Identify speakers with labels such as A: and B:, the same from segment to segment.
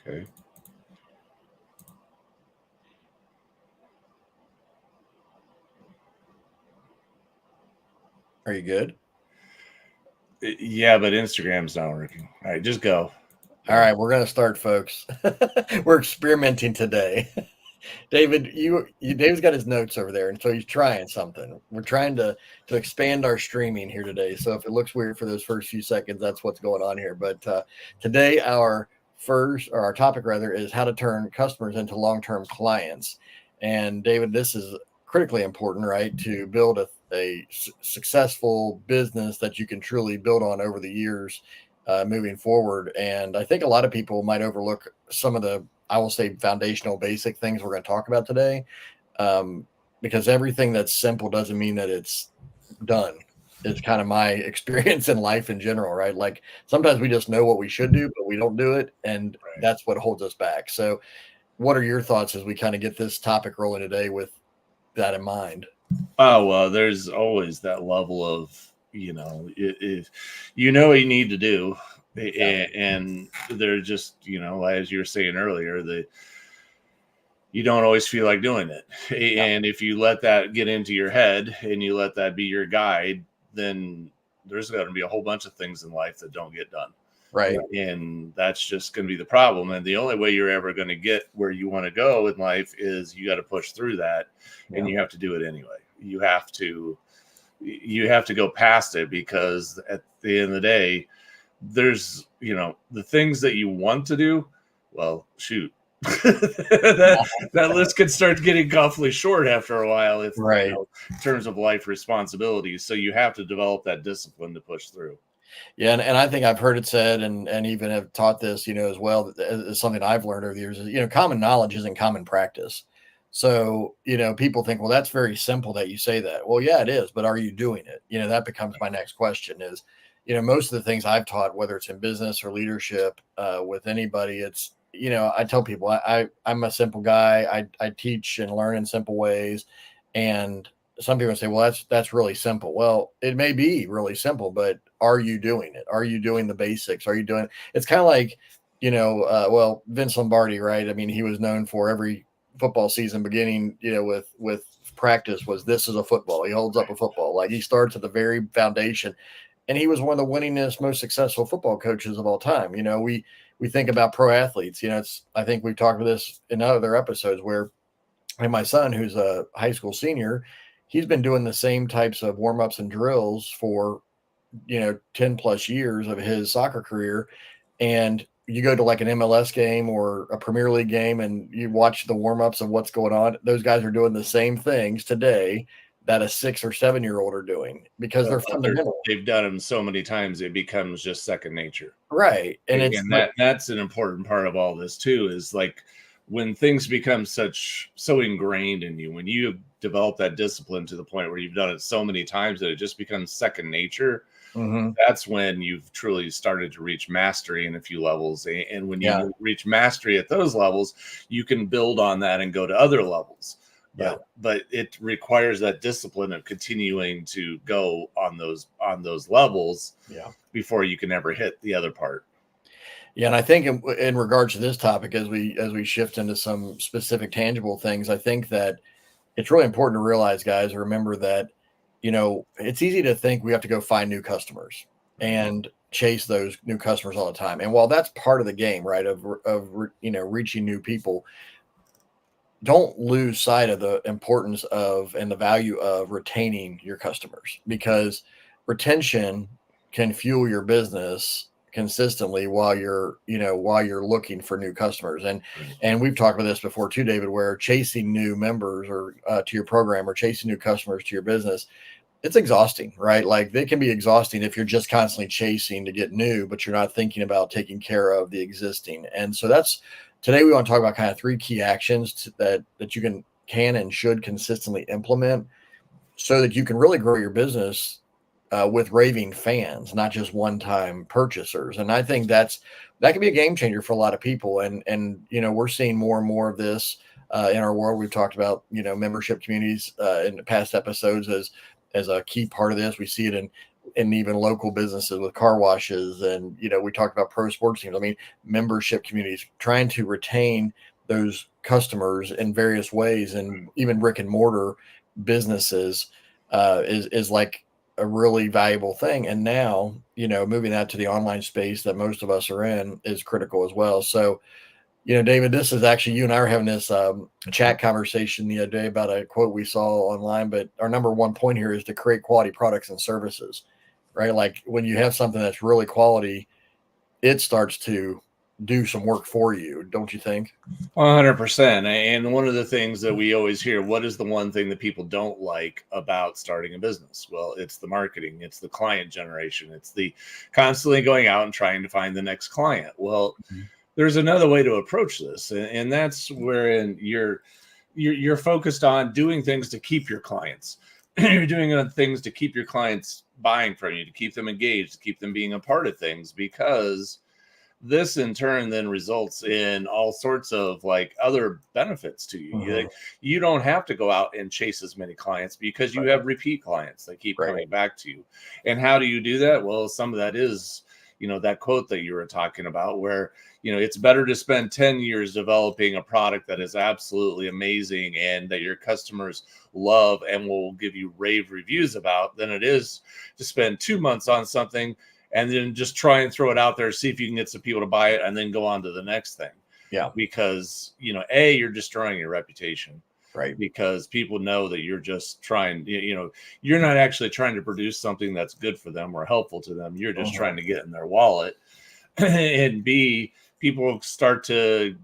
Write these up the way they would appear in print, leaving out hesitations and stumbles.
A: Okay.
B: Are you good?
A: Yeah, but Instagram's not working. All right, just go.
B: All right, we're going to start, folks. We're experimenting today. David, David's got his notes over there, and so he's trying something. We're trying to expand our streaming here today. So if it looks weird for those first few seconds, that's what's going on here. But today, our topic rather is how to turn customers into long-term clients. And David, this is critically important, right? To build a successful business that you can truly build on over the years moving forward. And I think a lot of people might overlook some of the, I will say, foundational basic things we're going to talk about today, because everything that's simple doesn't mean that it's done. It's kind of my experience in life in general, right? Like sometimes we just know what we should do, but we don't do it. And that's what holds us back. So what are your thoughts as we kind of get this topic rolling today with that in mind?
A: Oh, well, there's always that level of, if you know what you need to do, and they're just, as you were saying earlier, you don't always feel like doing it. And if you let that get into your head and you let that be your guide, then there's going to be a whole bunch of things in life that don't get done.
B: Right.
A: And that's just going to be the problem. And the only way you're ever going to get where you want to go in life is you got to push through that, and you have to do it anyway. You have to go past it, because at the end of the day, there's, the things that you want to do. Well, shoot, that list could start getting awfully short after a while, if in terms of life responsibilities. So you have to develop that discipline to push through.
B: Yeah, and I think I've heard it said, and even have taught this, as well, as something I've learned over the years is, common knowledge isn't common practice. So, people think, well, that's very simple that you say that. Well, yeah, it is, but are you doing it? That becomes my next question is, most of the things I've taught, whether it's in business or leadership, with anybody, it's, I tell people I'm a simple guy. I teach and learn in simple ways. And some people say, well, that's really simple. Well, it may be really simple, but are you doing it? Are you doing the basics? Are you doing it? It's kind of like, well, Vince Lombardi, right? I mean, he was known for every football season beginning, with practice was, this is a football. He holds up a football. Like he starts at the very foundation, and he was one of the winningest, most successful football coaches of all time. We think about pro athletes, I think we've talked about this in other episodes where, and my son, who's a high school senior, he's been doing the same types of warm-ups and drills for 10 plus years of his soccer career. And you go to like an MLS game or a Premier League game and you watch the warm-ups of what's going on. Those guys are doing the same things today that a 6 or 7 year old are doing, because they're fundamental.
A: They've done them so many times, it becomes just second nature.
B: Right. And
A: that's an important part of all this too, is like when things become so ingrained in you, when you develop that discipline to the point where you've done it so many times that it just becomes second nature.
B: Mm-hmm.
A: That's when you've truly started to reach mastery in a few levels. And when you reach mastery at those levels, you can build on that and go to other levels. But it requires that discipline of continuing to go on those levels before you can ever hit the other part.
B: Yeah, and I think in regards to this topic, as we shift into some specific tangible things, I think that it's really important to realize, guys, remember that, it's easy to think we have to go find new customers and chase those new customers all the time. And while that's part of the game, right, of reaching new people, don't lose sight of the importance of and the value of retaining your customers, because retention can fuel your business consistently while you're looking for new customers. And we've talked about this before too, David, where chasing new members or to your program or chasing new customers to your business, it's exhausting, right? Like they can be exhausting if you're just constantly chasing to get new, but you're not thinking about taking care of the existing. And so today we want to talk about kind of 3 key actions that you can and should consistently implement so that you can really grow your business with raving fans, not just one-time purchasers. And I think that can be a game changer for a lot of people. And we're seeing more and more of this in our world. We've talked about, membership communities in the past episodes as a key part of this. We see it in and even local businesses with car washes. And, we talked about pro sports teams. I mean, membership communities, trying to retain those customers in various ways, and even brick and mortar businesses is like a really valuable thing. And now, moving that to the online space that most of us are in is critical as well. So, David, this is actually, you and I were having this chat conversation the other day about a quote we saw online, but our number one point here is to create quality products and services, right? Like when you have something that's really quality, it starts to do some work for you, don't you think?
A: 100%. And one of the things that we always hear, what is the one thing that people don't like about starting a business? Well, it's the marketing, it's the client generation, it's the constantly going out and trying to find the next client. Well, there's another way to approach this, and that's wherein you're focused on doing things to keep your clients. You're doing things to keep your clients buying from you, to keep them engaged, to keep them being a part of things, because this in turn then results in all sorts of like other benefits to you. You don't have to go out and chase as many clients because you have repeat clients that keep coming back to you. And how do you do that? Well, some of that is, that quote that you were talking about, where it's better to spend 10 years developing a product that is absolutely amazing and that your customers love and will give you rave reviews about, than it is to spend 2 months on something and then just try and throw it out there, see if you can get some people to buy it, and then go on to the next thing.
B: Yeah.
A: Because, you're destroying your reputation.
B: Right.
A: Because people know that you're just trying, you're not actually trying to produce something that's good for them or helpful to them. You're just trying to get in their wallet. And B, people start to,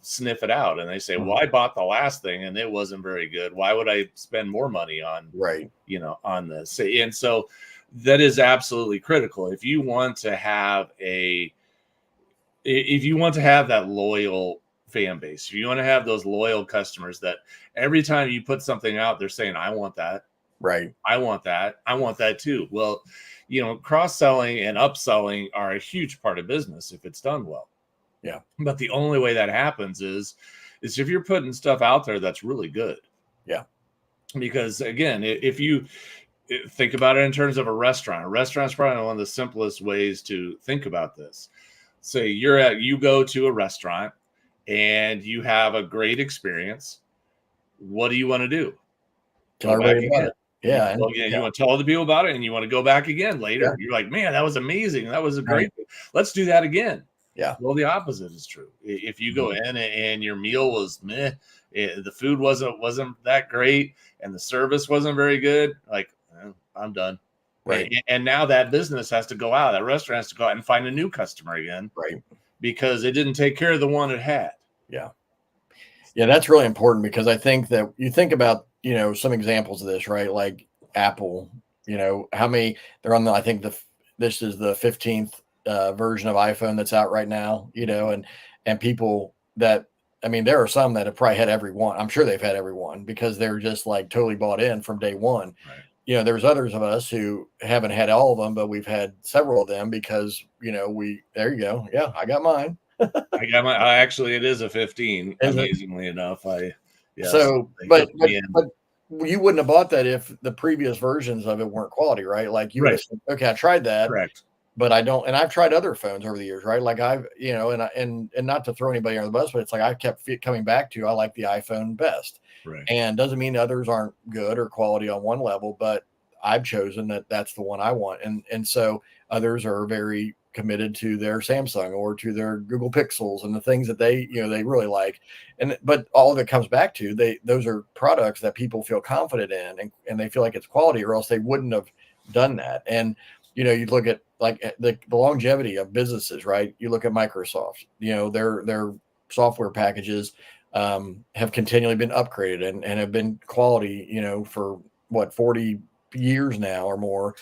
A: sniff it out, and they say, well, I bought the last thing and it wasn't very good. Why would I spend more money on, on this? And so that is absolutely critical. If you want to have that loyal fan base, if you want to have those loyal customers that every time you put something out, they're saying, I want that.
B: Right.
A: I want that. I want that too. Well, cross-selling and upselling are a huge part of business if it's done well.
B: Yeah.
A: But the only way that happens is if you're putting stuff out there that's really good.
B: Yeah.
A: Because again, if you think about it in terms of a restaurant's probably one of the simplest ways to think about this. Say you go to a restaurant and you have a great experience. What do you want to do?
B: Go back again.
A: Yeah. You want to tell other people about it, and you want to go back again later. Yeah. You're like, man, that was amazing. That was a great thing. Let's do that again.
B: Yeah.
A: Well, the opposite is true. If you go in and your meal was meh, the food wasn't that great, and the service wasn't very good, like, I'm done.
B: Right.
A: And now that business has to go out. That restaurant has to go out and find a new customer again.
B: Right.
A: Because it didn't take care of the one it had.
B: Yeah. Yeah, that's really important, because I think that you think about, some examples of this, right? Like Apple, how many they're on I think this is the 15th version of iPhone that's out right now, and people that, there are some that have probably had every one. I'm sure they've had every one because they're just like totally bought in from day one. Right. There's others of us who haven't had all of them, but we've had several of them because, there you go. Yeah, I got mine.
A: I got actually, it is a 15, amazingly enough. But
B: you wouldn't have bought that if the previous versions of it weren't quality, right? Like you would have said, okay, I tried that.
A: Correct.
B: But I don't, and I've tried other phones over the years, right? Like I've, and not to throw anybody on the bus, but it's like I kept coming back to, I like the iPhone best.
A: Right.
B: And doesn't mean others aren't good or quality on one level, but I've chosen that's the one I want. And so others are very committed to their Samsung or to their Google Pixels and the things that they really like. But all of it comes back to those are products that people feel confident in and they feel like it's quality, or else they wouldn't have done that. And, you look at like the longevity of businesses, right? You look at Microsoft, their software packages have continually been upgraded and have been quality, for 40 years now or more,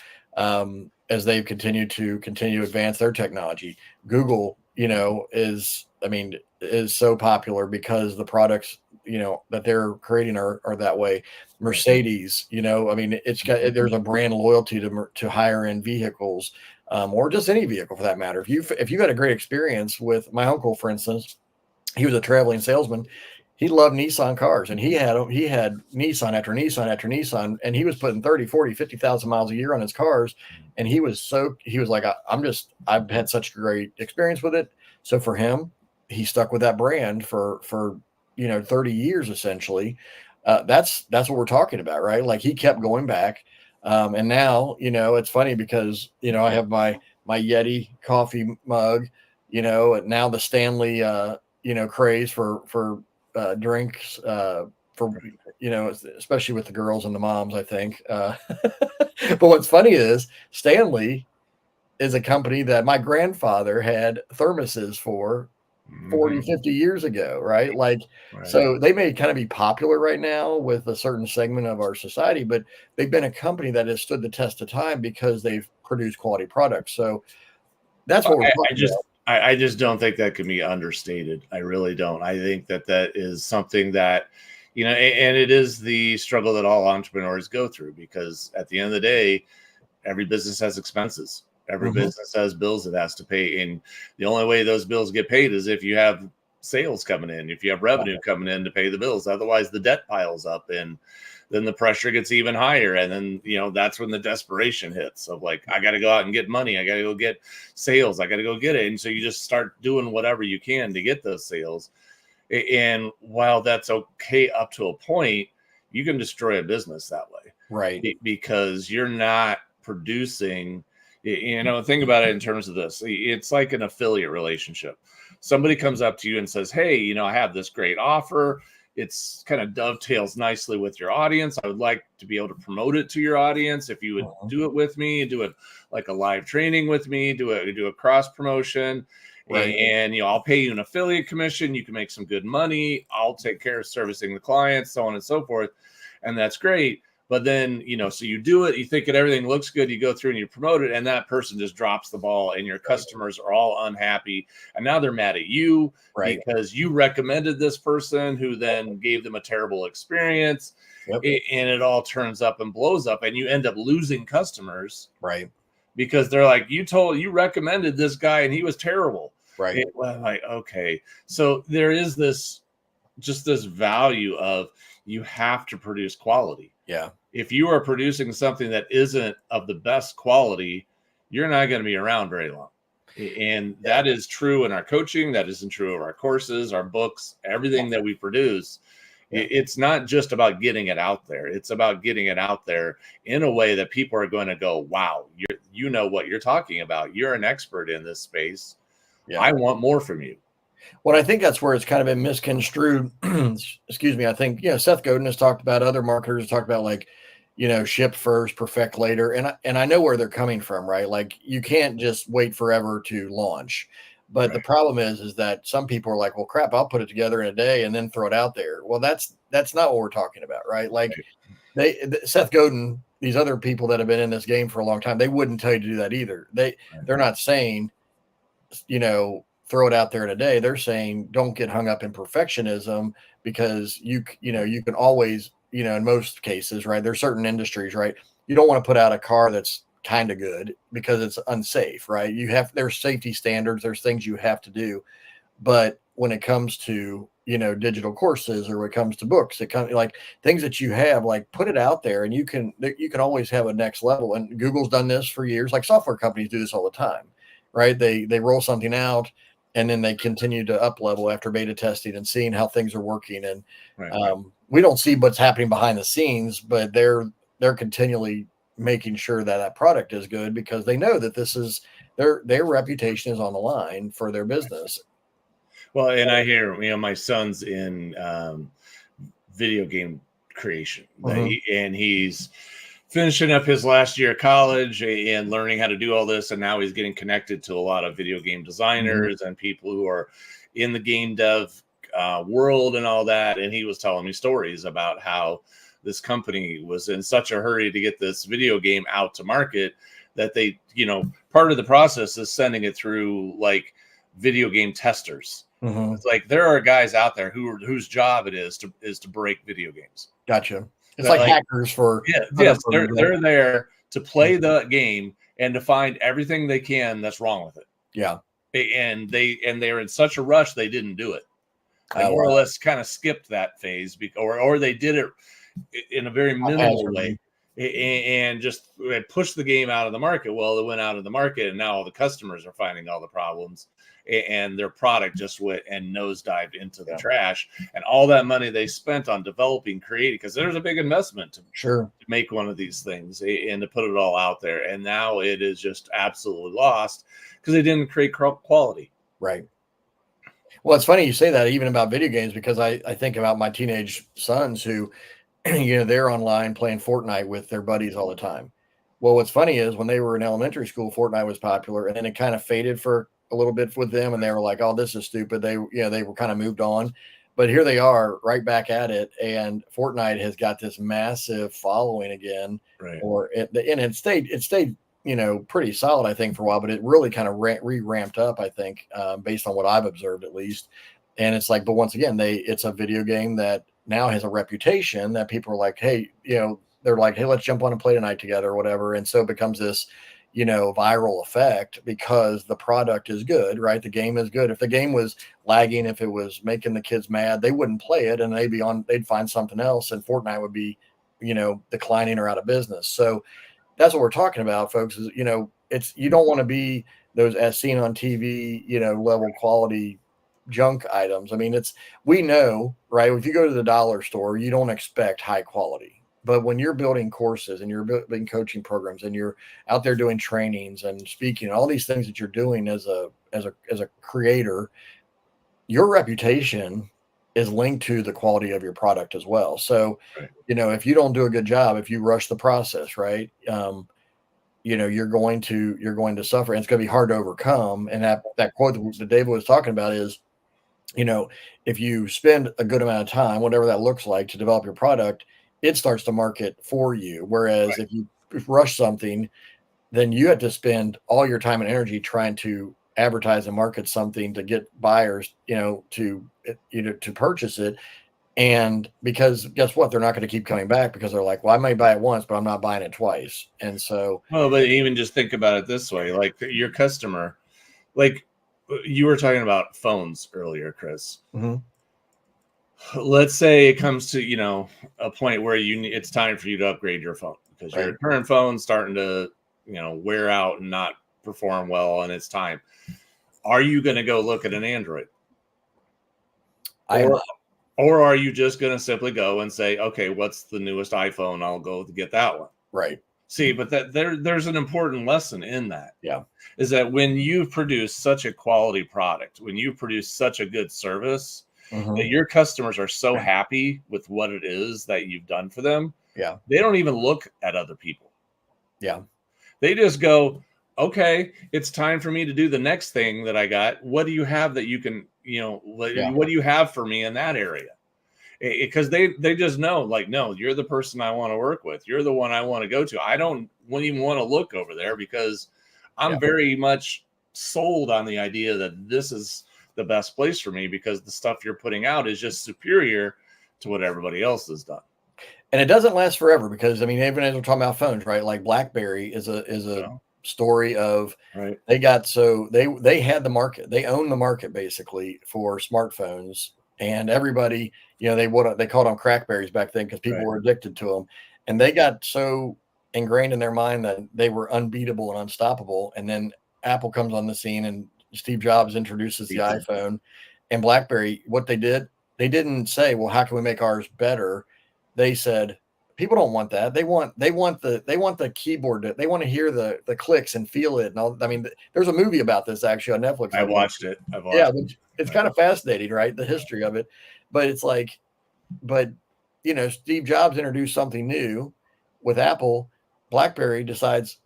B: as they've continued to advance their technology. Google, is so popular because the products, that they're creating are that way. Mercedes, there's a brand loyalty to higher end vehicles, or just any vehicle for that matter. If you've had a great experience with my uncle, for instance, he was a traveling salesman. He loved Nissan cars, and he had Nissan after Nissan after Nissan, and he was putting 30, 40, 50,000 miles a year on his cars. And he was like, I've had such a great experience with it. So for him, he stuck with that brand for 30 years essentially. That's what we're talking about, right? Like he kept going back. And now, it's funny because, I have my Yeti coffee mug, and now the Stanley, craze for drinks, for, especially with the girls and the moms, I think. But what's funny is Stanley is a company that my grandfather had thermoses for 40, 50 years ago, right? Like, so they may kind of be popular right now with a certain segment of our society, but they've been a company that has stood the test of time because they've produced quality products. So that's what we're talking about.
A: I just don't think that can be understated. I really don't. I think that is something that, and it is the struggle that all entrepreneurs go through, because at the end of the day, every business has expenses. Every business has bills it has to pay. And the only way those bills get paid is if you have sales coming in, if you have revenue coming in to pay the bills. Otherwise, the debt piles up and then the pressure gets even higher. And then, that's when the desperation hits of like, I got to go out and get money. I got to go get sales. I got to go get it. And so you just start doing whatever you can to get those sales. And while that's okay up to a point, you can destroy a business that way.
B: Right.
A: Because you're not producing, think about it in terms of this. It's like an affiliate relationship. Somebody comes up to you and says, hey, I have this great offer. It's kind of dovetails nicely with your audience. I would like to be able to promote it to your audience. If you would do it with me, do it like a live training with me, do a cross promotion. Right. And I'll pay you an affiliate commission. You can make some good money. I'll take care of servicing the clients, so on and so forth. And that's great. But then, so you do it, you think that everything looks good, you go through and you promote it, and that person just drops the ball, and your customers are all unhappy. And now they're mad at you because you recommended this person who then gave them a terrible experience. And it all turns up and blows up, and you end up losing customers.
B: Right.
A: Because they're like, you recommended this guy and he was terrible.
B: Right.
A: Like, okay. So there is this value of you have to produce quality.
B: Yeah.
A: If you are producing something that isn't of the best quality, you're not going to be around very long. And that is true in our coaching. That isn't true of our courses, our books, everything that we produce. It's not just about getting it out there. It's about getting it out there in a way that people are going to go, wow, you know what you're talking about. You're an expert in this space. Yeah. I want more from you.
B: Well, I think that's where it's kind of been misconstrued. Excuse me. I think, Seth Godin has talked about, other marketers have talked about, like, ship first, perfect later. And I know where they're coming from, right? Like, you can't just wait forever to launch. But the problem is that some people are like, well, crap, I'll put it together in a day and then throw it out there. Well, that's not what we're talking about, right? Like Seth Godin, these other people that have been in this game for a long time, they wouldn't tell you to do that either. They're not saying, throw it out there in a day. They're saying don't get hung up in perfectionism, because you can always, in most cases, right? There's certain industries, right? You don't want to put out a car that's kind of good because it's unsafe, right? There's safety standards, there's things you have to do. But when it comes to, digital courses, or when it comes to books, it comes like things that you have, like, put it out there, and you can always have a next level. And Google's done this for years. Like, software companies do this all the time, right? They roll something out, and then they continue to up level after beta testing and seeing how things are working. And we don't see what's happening behind the scenes, but they're continually making sure that product is good, because they know that this is their reputation is on the line for their business.
A: Well, and I hear, my son's in video game creation, and he's finishing up his last year of college and learning how to do all this. And now he's getting connected to a lot of video game designers and people who are in the game dev world and all that. And he was telling me stories about how this company was in such a hurry to get this video game out to market that they, part of the process is sending it through like video game testers. It's like there are guys out there whose job it is to break video games.
B: Gotcha. It's like hackers for
A: they're there to play the game and to find everything they can that's wrong with it.
B: Yeah.
A: And they're in such a rush they didn't do it. Like more or less kind of skipped that phase, or they did it in a very minimal way and just pushed the game out of the market. Well, it went out of the market, and now all the customers are finding all the problems, and their product just went and nosedived into the trash. And all that money they spent on developing, creating, because there's a big investment to make one of these things and to put it all out there. And now it is just absolutely lost because they didn't create quality.
B: Right. Well, it's funny you say that even about video games, because I think about my teenage sons who, they're online playing Fortnite with their buddies all the time. Well, what's funny is when they were in elementary school, Fortnite was popular, and then it kind of faded for a little bit with them, and they were like, "Oh, this is stupid." They were kind of moved on, but here they are right back at it, and Fortnite has got this massive following again.
A: Right.
B: And it stayed pretty solid, I think, for a while, but it really kind of ramped up, I think, based on what I've observed at least. And it's like, but once again, it's a video game that now has a reputation that people are like, hey, they're like, hey, let's jump on and play tonight together or whatever. And so it becomes this, viral effect because the product is good, right? The game is good. If the game was lagging, if it was making the kids mad, they wouldn't play it, and they'd find something else, and Fortnite would be, declining or out of business. So that's what we're talking about, folks, is, you don't want to be those as seen on TV, level quality junk items. I mean, we know, right? If you go to the dollar store, you don't expect high quality, but when you're building courses and you're building coaching programs and you're out there doing trainings and speaking, all these things that you're doing as a creator, your reputation is linked to the quality of your product as well. So, if you don't do a good job, if you rush the process, right, you're going to suffer, and it's going to be hard to overcome. And that quote that David was talking about is, if you spend a good amount of time, whatever that looks like, to develop your product, it starts to market for you. Whereas if you rush something, then you have to spend all your time and energy trying to advertise and market something to get buyers, to purchase it. And because guess what? They're not going to keep coming back because they're like, well, I may buy it once, but I'm not buying it twice. And so,
A: well, but even just think about it this way, like your customer, like you were talking about phones earlier, Chris.
B: Mm-hmm.
A: Let's say it comes to, a point where it's time for you to upgrade your phone because your current phone's starting to, wear out and not perform well, and it's time. Are you going to go look at an Android? Or are you just going to simply go and say, okay, what's the newest iPhone? I'll go to get that one.
B: Right.
A: See, but there's an important lesson in that.
B: Yeah.
A: Is that when you produce such a quality product, when you produce such a good service, that your customers are so happy with what it is that you've done for them.
B: Yeah.
A: They don't even look at other people.
B: Yeah. They
A: just go, okay, it's time for me to do the next thing that I got. What do you have that you can, what do you have for me in that area? Because they just know, like, no, you're the person I want to work with. You're the one I want to go to. I wouldn't even want to look over there because I'm very much sold on the idea that this is the best place for me because the stuff you're putting out is just superior to what everybody else has done.
B: And it doesn't last forever because, I mean, even as we're talking about phones, right? Like BlackBerry is a story of they had the market. They owned the market basically for smartphones, and everybody, they called them crackberries back then because people were addicted to them, and they got so ingrained in their mind that they were unbeatable and unstoppable. And then Apple comes on the scene and Steve Jobs introduces the iPhone, and BlackBerry, what they did, they didn't say, well, how can we make ours better? They said, people don't want that. They want the keyboard. They want to hear the clicks and feel it. And all, I mean, there's a movie about this actually on Netflix.
A: I watched it.
B: It's kind of fascinating, right? The history of it, but it's like, Steve Jobs introduced something new with Apple. BlackBerry decides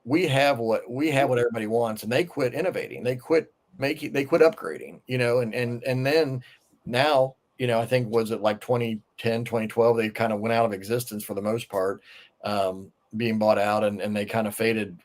B: we have what everybody wants, and they quit innovating. They quit upgrading, and then now, I think, was it like 2010, 2012, they kind of went out of existence for the most part, being bought out, and they kind of faded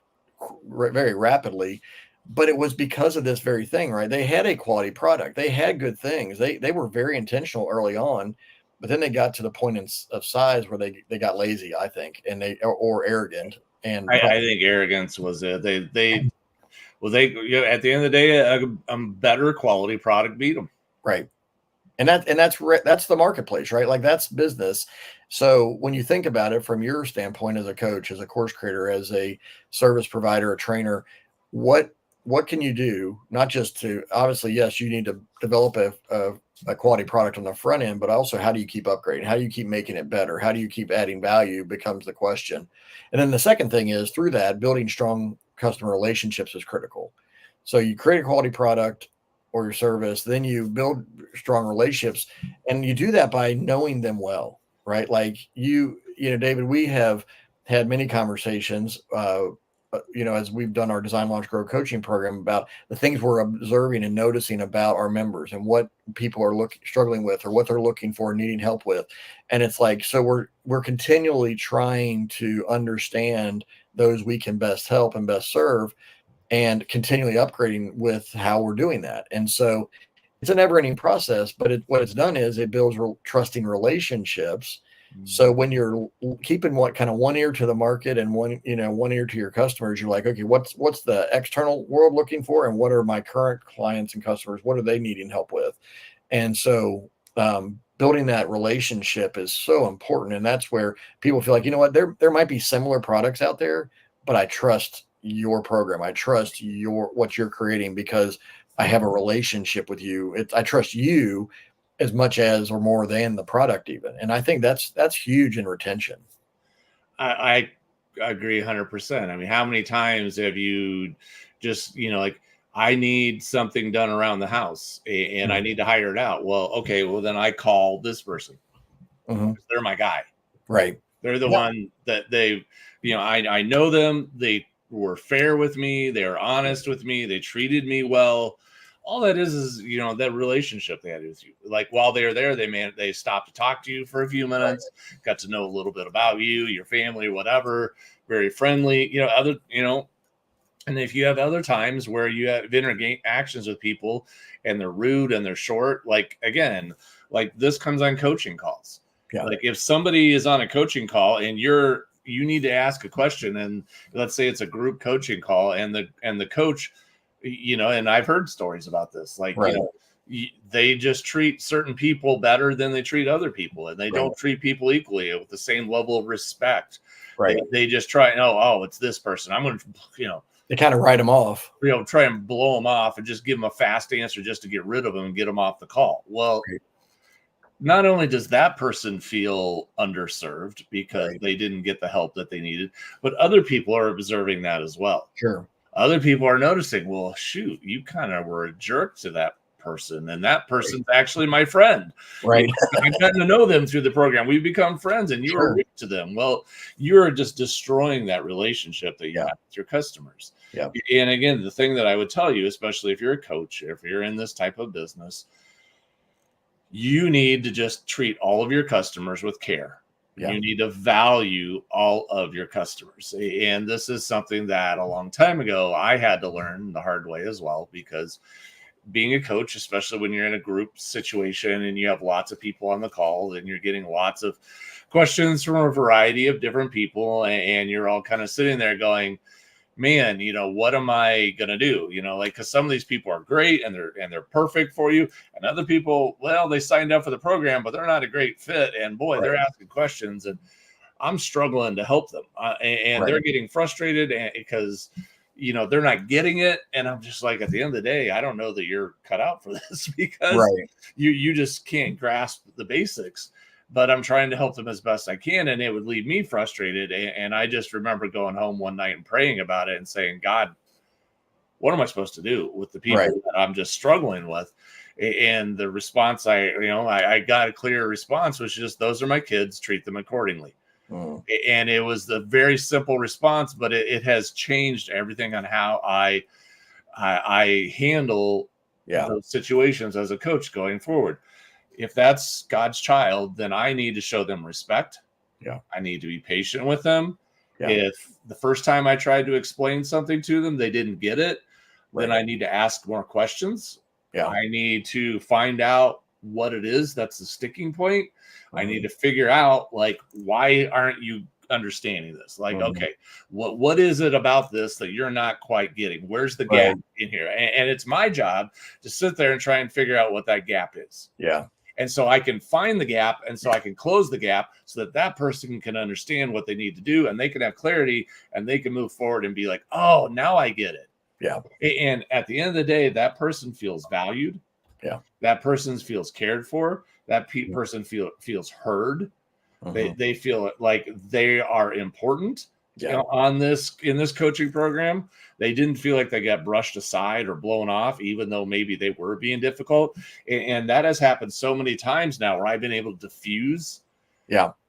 B: very rapidly. But it was because of this very thing, right? They had a quality product. They had good things. They were very intentional early on, but then they got to the point of size where they got lazy, I think, and or arrogant. And
A: I think arrogance was it. They at the end of the day, a better quality product beat them.
B: Right. And that's the marketplace, right? Like that's business. So when you think about it from your standpoint as a coach, as a course creator, as a service provider, a trainer, what what can you do? Not just to obviously, yes, you need to develop a quality product on the front end, but also how do you keep upgrading? How do you keep making it better? How do you keep adding value becomes the question. And then the second thing is through that, building strong customer relationships is critical. So you create a quality product or your service, then you build strong relationships, and you do that by knowing them well, right? Like David, we have had many conversations, as we've done our Design Launch Grow coaching program about the things we're observing and noticing about our members and what people are struggling with or what they're looking for, needing help with. And it's like, so we're continually trying to understand those we can best help and best serve and continually upgrading with how we're doing that. And so it's a never ending process, but what it's done is it builds trusting relationships. So when you're keeping one ear to the market and one ear to your customers, you're like, okay, what's the external world looking for, and what are my current clients and customers? What are they needing help with? And so building that relationship is so important, and that's where people feel like, you know what, there might be similar products out there, but I trust your program. I trust what you're creating because I have a relationship with you. I trust you as much as or more than the product even. And I think that's huge in retention.
A: I agree 100%. I mean, how many times have you just, like, I need something done around the house and I need to hire it out. Well, okay, well then I call this person. They're my guy.
B: Right.
A: They're the one that I know them. They were fair with me. They were honest with me. They treated me well. All that is that relationship they had with you. Like while they were there, they stopped to talk to you for a few minutes, got to know a little bit about you, your family, whatever. Very friendly, and if you have other times where you have interactions with people and they're rude and they're short, like again, like this comes on coaching calls.
B: Yeah.
A: Like if somebody is on a coaching call and you need to ask a question, and let's say it's a group coaching call, and the coach, and I've heard stories about this, like, they just treat certain people better than they treat other people, and they don't treat people equally with the same level of respect.
B: Right.
A: They just try, it's this person. I'm going to,
B: they kind of write them off.
A: Try and blow them off and just give them a fast answer just to get rid of them and get them off the call. Well, not only does that person feel underserved because they didn't get the help that they needed, but other people are observing that as well.
B: Sure.
A: Other people are noticing, well, shoot, you kind of were a jerk to that person, and that person's actually my friend.
B: Right.
A: I've gotten to know them through the program. We've become friends, and you were rude to them. Well, you're just destroying that relationship that you have with your customers.
B: Yeah.
A: And again, the thing that I would tell you, especially if you're a coach, if you're in this type of business, you need to just treat all of your customers with care. Yeah. You need to value all of your customers. And this is something that a long time ago I had to learn the hard way as well, because being a coach, especially when you're in a group situation and you have lots of people on the call and you're getting lots of questions from a variety of different people, and you're all kind of sitting there going, man, what am I going to do? Because some of these people are great and they're perfect for you. And other people, well, they signed up for the program, but they're not a great fit. And boy, they're asking questions and I'm struggling to help them. And they're getting frustrated because, they're not getting it. And I'm just like, at the end of the day, I don't know that you're cut out for this because you just can't grasp the basics. But I'm trying to help them as best I can, and it would leave me frustrated. And I just remember going home one night and praying about it and saying, God, what am I supposed to do with the people that I'm just struggling with? And the response I got a clear response was just, those are my kids, treat them accordingly. And it was the very simple response, but it has changed everything on how I handle those situations as a coach going forward. If that's God's child, then I need to show them respect. Yeah. I need to be patient with them. Yeah. If the first time I tried to explain something to them, they didn't get it, then I need to ask more questions. Yeah. I need to find out what it is that's the sticking point. I need to figure out, like, why aren't you understanding this? Like, okay, what is it about this that you're not quite getting? Where's the gap in here? And it's my job to sit there and try and figure out what that gap is.
B: Yeah.
A: And so I can find the gap, and so I can close the gap so that that person can understand what they need to do, and they can have clarity, and they can move forward and be like, oh, now I get it.
B: Yeah.
A: And at the end of the day, that person feels valued.
B: Yeah.
A: That person feels cared for. That person feels heard. They feel like they are important.
B: Yeah.
A: In this coaching program. They didn't feel like they got brushed aside or blown off, even though maybe they were being difficult. And that has happened so many times now where I've been able to diffuse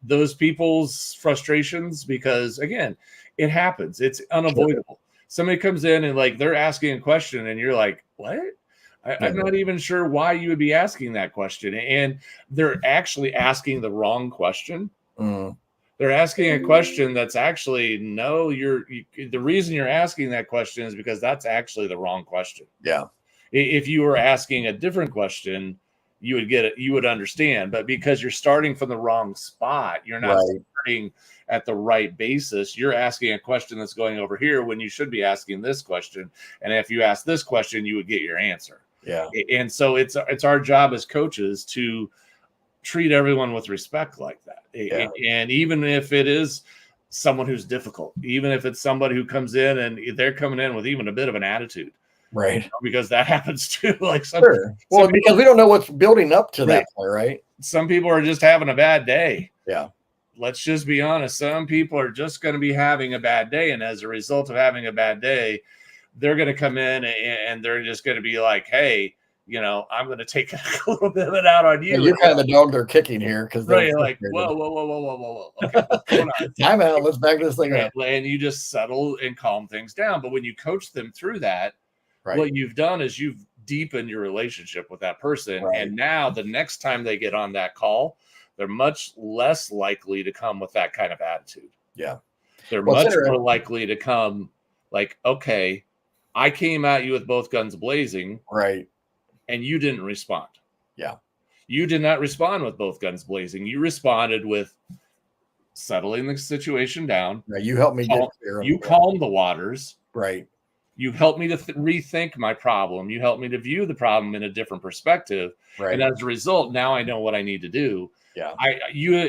A: those people's frustrations, because again, it happens. It's unavoidable. Somebody comes in and like they're asking a question and you're like, what? I'm not even sure why you would be asking that question. And they're actually asking the wrong question. They're asking a question that's actually, the reason you're asking that question is because that's actually the wrong question.
B: Yeah.
A: If you were asking a different question, you would get it, you would understand. But because you're starting from the wrong spot, you're not starting at the right basis. You're asking a question that's going over here when you should be asking this question. And if you ask this question, you would get your answer.
B: Yeah.
A: And so it's our job as coaches to treat everyone with respect like that. Yeah. And even if it is someone who's difficult, even if it's somebody who comes in and they're coming in with even a bit of an attitude,
B: right?
A: Because that happens too. Like
B: because we don't know what's building up to that point, right?
A: Some people are just having a bad day.
B: Yeah.
A: Let's just be honest. Some people are just going to be having a bad day. And as a result of having a bad day, they're going to come in and they're just going to be like, hey, I'm going to take a little bit of it out on you.
B: You're kind of the dog they're kicking here, because
A: they're like, whoa. Okay,
B: time out. Let's back this thing up.
A: And you just settle and calm things down. But when you coach them through that, what you've done is you've deepened your relationship with that person. And now the next time they get on that call, they're much less likely to come with that kind of attitude.
B: Yeah.
A: They're much more likely to come like, okay, I came at you with both guns blazing.
B: Right.
A: And you didn't respond.
B: Yeah.
A: You did not respond with both guns blazing. You responded with settling the situation down.
B: Right. You helped me get clear.
A: You calmed the waters.
B: Right.
A: You helped me to rethink my problem. You helped me to view the problem in a different perspective.
B: Right.
A: And as a result, now I know what I need to do.
B: Yeah.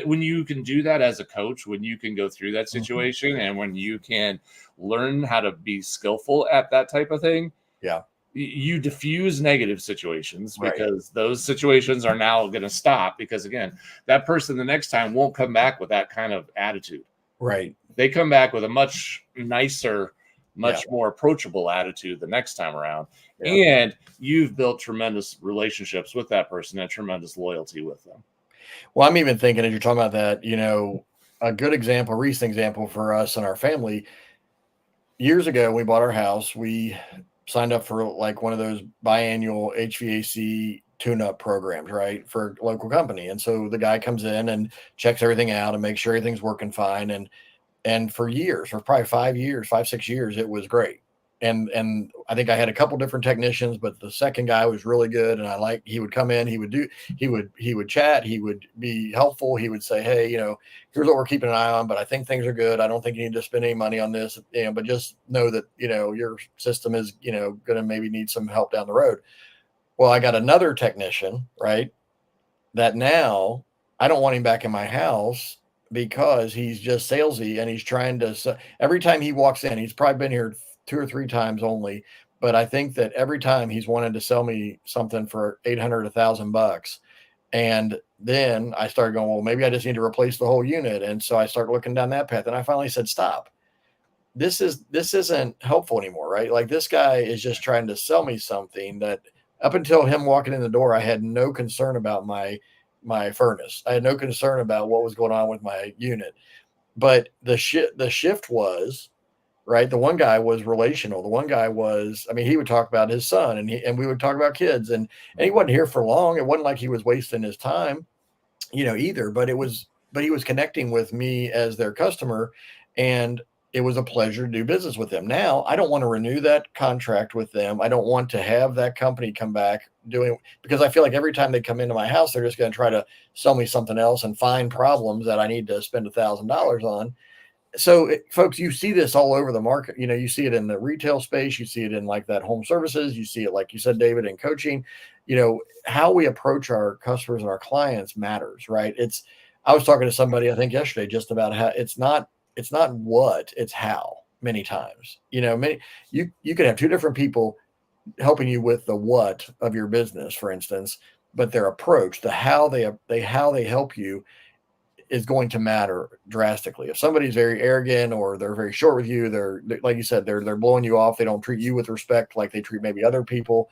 A: When you can do that as a coach, when you can go through that situation and when you can learn how to be skillful at that type of thing.
B: Yeah.
A: You diffuse negative situations because those situations are now going to stop, because again, that person the next time won't come back with that kind of attitude.
B: Right.
A: They come back with a much nicer, much more approachable attitude the next time around. Yeah. And you've built tremendous relationships with that person and tremendous loyalty with them.
B: Well, I'm even thinking, as you're talking about that, a good example, recent example for us and our family, years ago, we bought our house. We signed up for like one of those biannual HVAC tune-up programs, right, for a local company. And so the guy comes in and checks everything out and makes sure everything's working fine. And for years, for probably 5, 6 years, it was great. And I think I had a couple different technicians, but the second guy was really good. And he would come in, he would chat, he would be helpful. He would say, hey, here's what we're keeping an eye on, but I think things are good. I don't think you need to spend any money on this, but just know that, your system is, going to maybe need some help down the road. Well, I got another technician, right, that now I don't want him back in my house because he's just salesy and he's trying to, every time he walks in, he's probably been here 2 or 3 times only, but I think that every time he's wanted to sell me something for $800, $1,000. And then I started going, well, maybe I just need to replace the whole unit. And so I started looking down that path, and I finally said, stop. This isn't helpful anymore, right? Like, this guy is just trying to sell me something that up until him walking in the door, I had no concern about my furnace. I had no concern about what was going on with my unit. But the shift was, right, the one guy was relational. The one guy was, he would talk about his son and we would talk about kids, and he wasn't here for long. It wasn't like he was wasting his time, either, but he was connecting with me as their customer, and it was a pleasure to do business with them. Now, I don't want to renew that contract with them. I don't want to have that company come back because I feel like every time they come into my house, they're just going to try to sell me something else and find problems that I need to spend $1,000 on. So folks, you see this all over the market. You see it in the retail space, you see it in like that home services, you see it, like you said, David, in coaching. How we approach our customers and our clients matters, right? I was talking to somebody, I think yesterday, just about how it's not what, it's how. Many times, you could have two different people helping you with the what of your business, for instance, but their approach, the how they help you, is going to matter drastically. If somebody's very arrogant or they're very short with you, they're like you said, they're blowing you off. They don't treat you with respect like they treat maybe other people.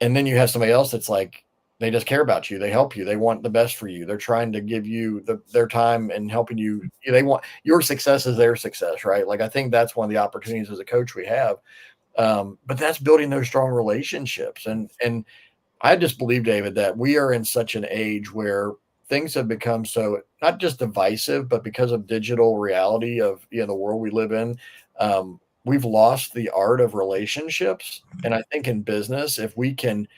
B: And then you have somebody else that's like, they just care about you. They help you. They want the best for you. They're trying to give you their time and helping you. They want your success is their success, right? Like, I think that's one of the opportunities as a coach we have. But that's building those strong relationships. And I just believe, David, that we are in such an age where things have become so not just divisive, but because of digital reality of the world we live in, we've lost the art of relationships. And I think in business, if we can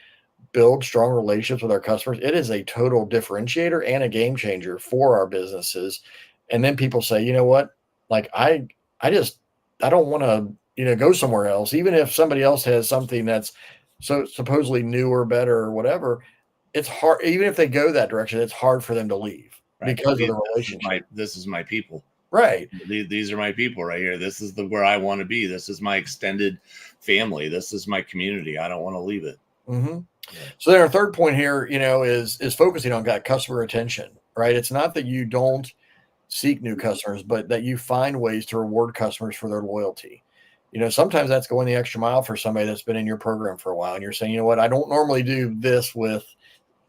B: build strong relationships with our customers, it is a total differentiator and a game changer for our businesses. And then people say, you know what, like I don't want to go somewhere else, even if somebody else has something that's so supposedly newer, better, or whatever. It's hard, even if they go that direction, it's hard for them to leave because of the relationship.
A: This is my people.
B: Right.
A: These are my people right here. This is where I want to be. This is my extended family. This is my community. I don't want to leave it.
B: Mm-hmm. Yeah. So then our third point here, is focusing on customer attention, right? It's not that you don't seek new customers, but that you find ways to reward customers for their loyalty. Sometimes that's going the extra mile for somebody that's been in your program for a while. And you're saying, you know what, I don't normally do this with,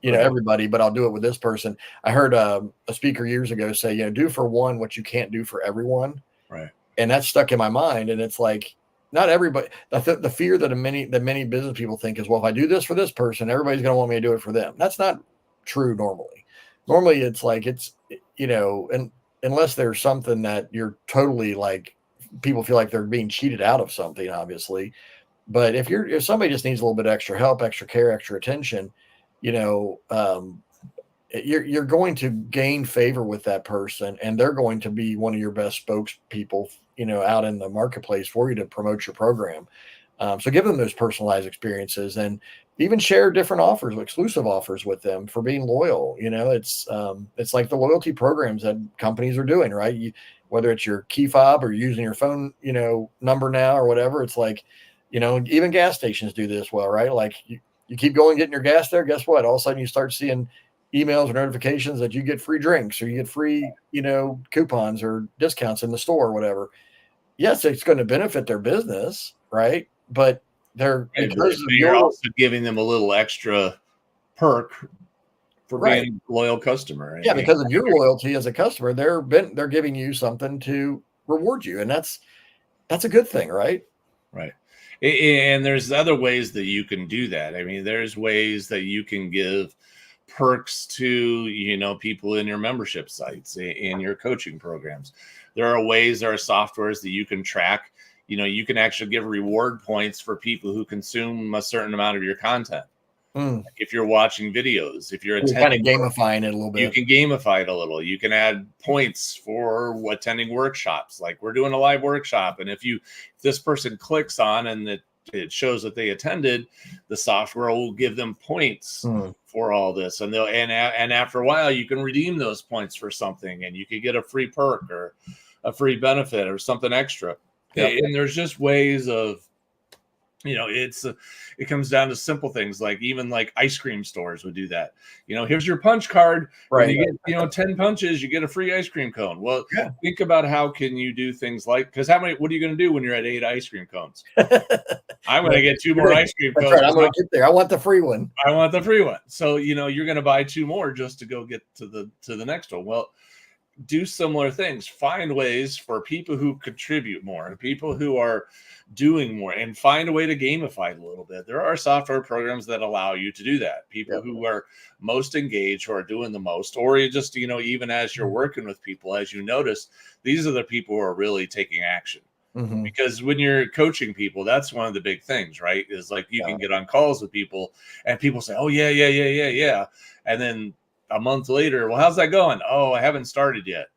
B: everybody, but I'll do it with this person. I heard a speaker years ago say, do for one what you can't do for everyone.
A: Right.
B: And that stuck in my mind. And it's like, not everybody, the fear that many business people think is, well, if I do this for this person, everybody's going to want me to do it for them. That's not true normally. Normally it's like, and unless there's something that you're totally like, people feel like they're being cheated out of something, obviously. But if somebody just needs a little bit extra help, extra care, extra attention, you're going to gain favor with that person, and they're going to be one of your best spokespeople, out in the marketplace for you to promote your program. So give them those personalized experiences, and even share different offers, exclusive offers with them for being loyal. It's like the loyalty programs that companies are doing, right? Whether it's your key fob or using your phone, number now or whatever, it's like, even gas stations do this well, right? Like you keep going, getting your gas there. Guess what? All of a sudden you start seeing emails or notifications that you get free drinks or you get free, coupons or discounts in the store or whatever. Yes, it's going to benefit their business, right? But
A: you're also giving them a little extra perk for being a loyal customer.
B: Yeah, because of your loyalty as a customer, they're giving you something to reward you, and that's a good thing, right?
A: Right. And there's other ways that you can do that. I mean, there's ways that you can give perks to, people in your membership sites, in your coaching programs. There are softwares that you can track. You can actually give reward points for people who consume a certain amount of your content. Like if you're watching videos, if you're attending,
B: kind of gamifying it a little bit.
A: You can gamify it a little. You can add points for attending workshops. Like we're doing a live workshop, and if this person clicks on and it shows that they attended, the software will give them points for all this, and after a while, you can redeem those points for something, and you could get a free perk or a free benefit or something extra. Yep. And there's just ways of. It comes down to simple things like even like ice cream stores would do that. Here's your punch card.
B: Right.
A: When you get 10 punches, you get a free ice cream cone. Well, think about how can you do things like, because what are you going to do when you're at 8 ice cream cones? I'm going to get 2 more ice cream cones.
B: Right. I'm going to get there. I want the free one.
A: So, you're going to buy 2 more just to go get to the next one. Well, do similar things. Find ways for people who contribute more, people who are doing more, and find a way to gamify it a little bit. There are software programs that allow you to do that. People who are most engaged, who are doing the most, or you just, even as you're working with people, as you notice, these are the people who are really taking action. Mm-hmm. Because when you're coaching people, that's one of the big things, right? Is like you can get on calls with people and people say, oh, yeah. And then a month later, well, how's that going? Oh, I haven't started yet.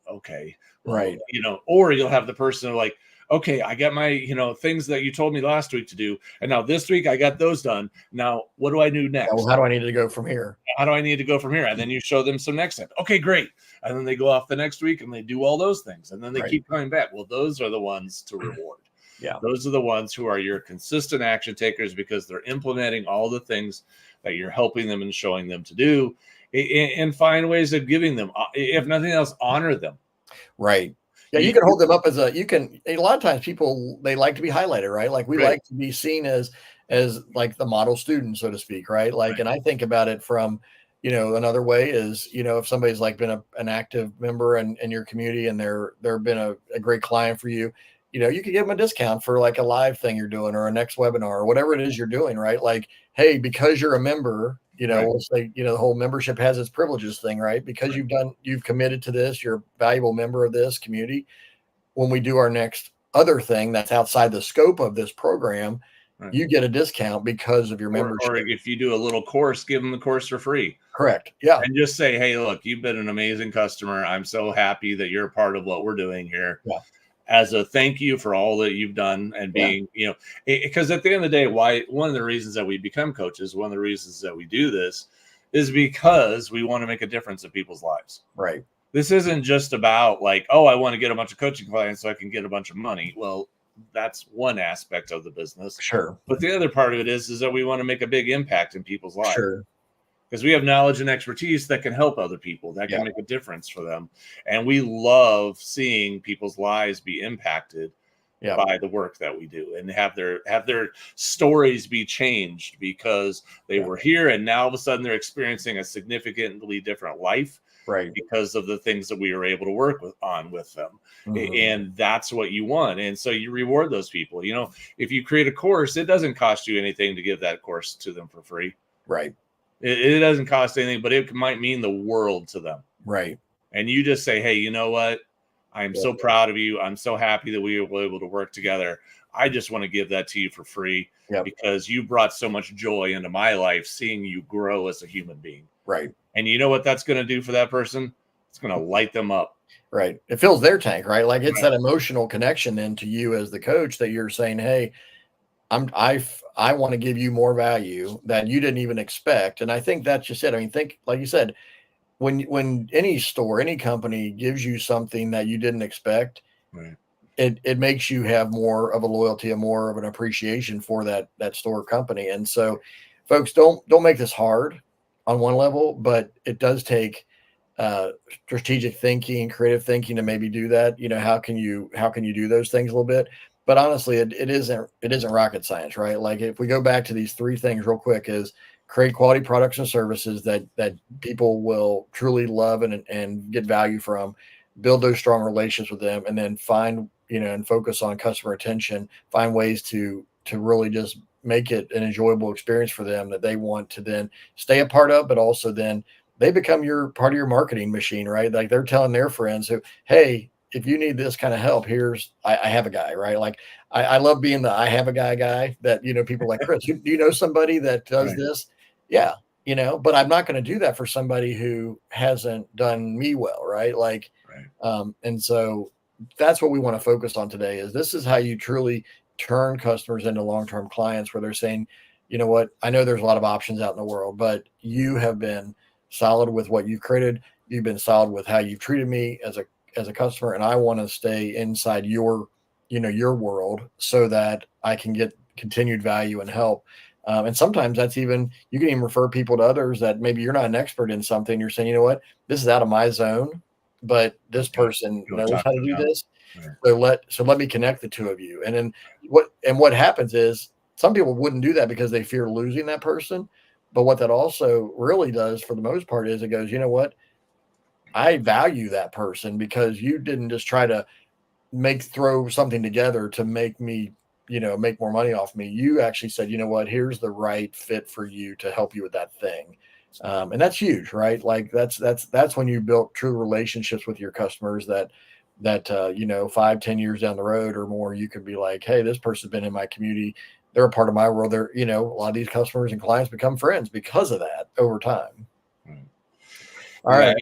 A: Okay.
B: Right.
A: Or you'll have the person like, okay, I got my, things that you told me last week to do. And now this week I got those done. Now, what do I do next?
B: Well, how do I need to go from here?
A: How do I need to go from here? And then you show them some next step. Okay, great. And then they go off the next week and they do all those things. And then they keep coming back. Well, those are the ones to reward.
B: Yeah.
A: Those are the ones who are your consistent action takers because they're implementing all the things that you're helping them and showing them to do, and find ways of giving them, if nothing else, honor them.
B: Right. Yeah, you can hold them up as a lot of times people, they like to be highlighted, right? Like we like to be seen as like the model student, so to speak, right? Like, and I think about it from, another way is, if somebody's like been an active member in your community and they've been a great client for you, you could give them a discount for like a live thing you're doing or a next webinar or whatever it is you're doing, right? Like, hey, because you're a member, we'll say, the whole membership has its privileges thing, right? Because you've committed to this, you're a valuable member of this community. When we do our next other thing that's outside the scope of this program, you get a discount because of your membership.
A: Or if you do a little course, give them the course for free.
B: Correct. Yeah.
A: And just say, hey, look, you've been an amazing customer. I'm so happy that you're a part of what we're doing here.
B: Yeah.
A: As a thank you for all that you've done and being, because at the end of the day, one of the reasons that we become coaches, one of the reasons that we do this is because we want to make a difference in people's lives.
B: Right.
A: This isn't just about like, oh, I want to get a bunch of coaching clients so I can get a bunch of money. Well, that's one aspect of the business.
B: Sure.
A: But the other part of it is that we want to make a big impact in people's lives.
B: Sure.
A: Because we have knowledge and expertise that can help other people, that can make a difference for them. And we love seeing people's lives be impacted by the work that we do and have their stories be changed because they were here and now all of a sudden they're experiencing a significantly different life.
B: Right.
A: Because of the things that we were able to work with them. Mm-hmm. And that's what you want. And so you reward those people. If you create a course, it doesn't cost you anything to give that course to them for free.
B: Right.
A: It doesn't cost anything, but it might mean the world to them.
B: Right.
A: And you just say, hey, you know what? I'm so proud of you. I'm so happy that we were able to work together. I just want to give that to you for free because you brought so much joy into my life, seeing you grow as a human being.
B: Right. And
A: you know what that's going to do for that person? It's going to light them up.
B: Right. It fills their tank, right? Like it's that emotional connection then to you as the coach that you're saying, hey, I want to give you more value that you didn't even expect. And I think that's just it. I mean, think, like you said, when any store, any company gives you something that you didn't expect, it makes you have more of a loyalty and more of an appreciation for that store company. And so folks, don't make this hard on one level, but it does take strategic thinking, creative thinking to maybe do that. How can you do those things a little bit? But honestly, it isn't rocket science, right? Like if we go back to these three things real quick, is create quality products and services that people will truly love and get value from, build those strong relationships with them, and then find, and focus on customer retention, find ways to really just make it an enjoyable experience for them that they want to then stay a part of, but also then they become part of your marketing machine, right? Like they're telling their friends who, hey, if you need this kind of help, I have a guy, right? Like I love being the I have a guy that, people like, Chris, do you know somebody that does this? Yeah. But I'm not going to do that for somebody who hasn't done me well. Right. Like, and so that's what we want to focus on today is this is how you truly turn customers into long-term clients where they're saying, you know what, I know there's a lot of options out in the world, but you have been solid with what you've created. You've been solid with how you've treated me as a customer. And I want to stay inside your world so that I can get continued value and help. And sometimes that's you can even refer people to others that maybe you're not an expert in something. You're saying, you know what, this is out of my zone, but this person knows how to do this. So let me connect the two of you. And then what happens is some people wouldn't do that because they fear losing that person. But what that also really does for the most part is it goes, you know what, I value that person because you didn't just try to throw something together to make me, make more money off me. You actually said, you know what, here's the right fit for you to help you with that thing. And that's huge, right? Like that's when you built true relationships with your customers that 5-10 years down the road or more, you could be like, hey, this person's been in my community. They're a part of my world. They're, a lot of these customers and clients become friends because of that over time. All right.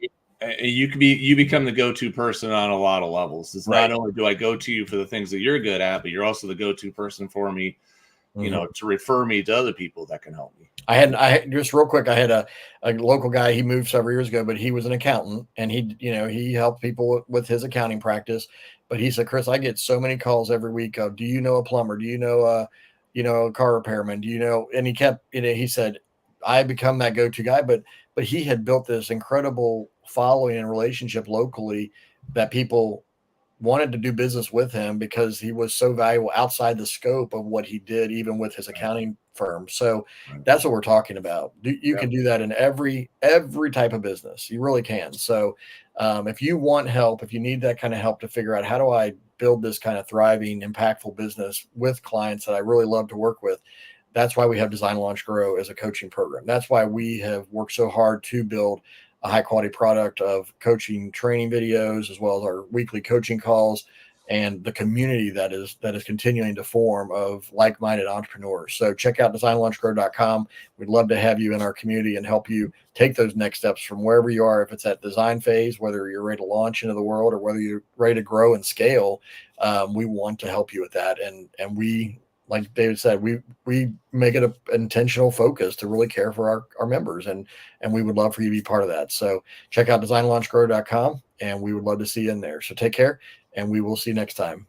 A: You become the go-to person on a lot of levels. It's
B: Right.
A: not only do I go to you for the things that you're good at, but you're also the go-to person for me, to refer me to other people that can help me.
B: I had just real quick. I had a local guy. He moved several years ago, but he was an accountant, and he helped people with his accounting practice. But he said, Chris, I get so many calls every week of, do you know a plumber? Do you know a car repairman? Do you know? And he kept, he said, I become that go-to guy. But he had built this incredible following and relationship locally that people wanted to do business with him because he was so valuable outside the scope of what he did, even with his accounting firm. So that's what we're talking about. You can do that in every type of business. You really can. So if you want help, if you need that kind of help to figure out how do I build this kind of thriving, impactful business with clients that I really love to work with, that's why we have Design, Launch, Grow as a coaching program. That's why we have worked so hard to build a high quality product of coaching training videos, as well as our weekly coaching calls and the community that is continuing to form of like-minded entrepreneurs. So check out designlaunchgrow.com. We'd love to have you in our community and help you take those next steps from wherever you are. If it's at design phase, whether you're ready to launch into the world or whether you're ready to grow and scale, we want to help you with that. And we, like David said, we make it an intentional focus to really care for our members, and we would love for you to be part of that. So check out designlaunchgrow.com, and we would love to see you in there. So take care, and we will see you next time.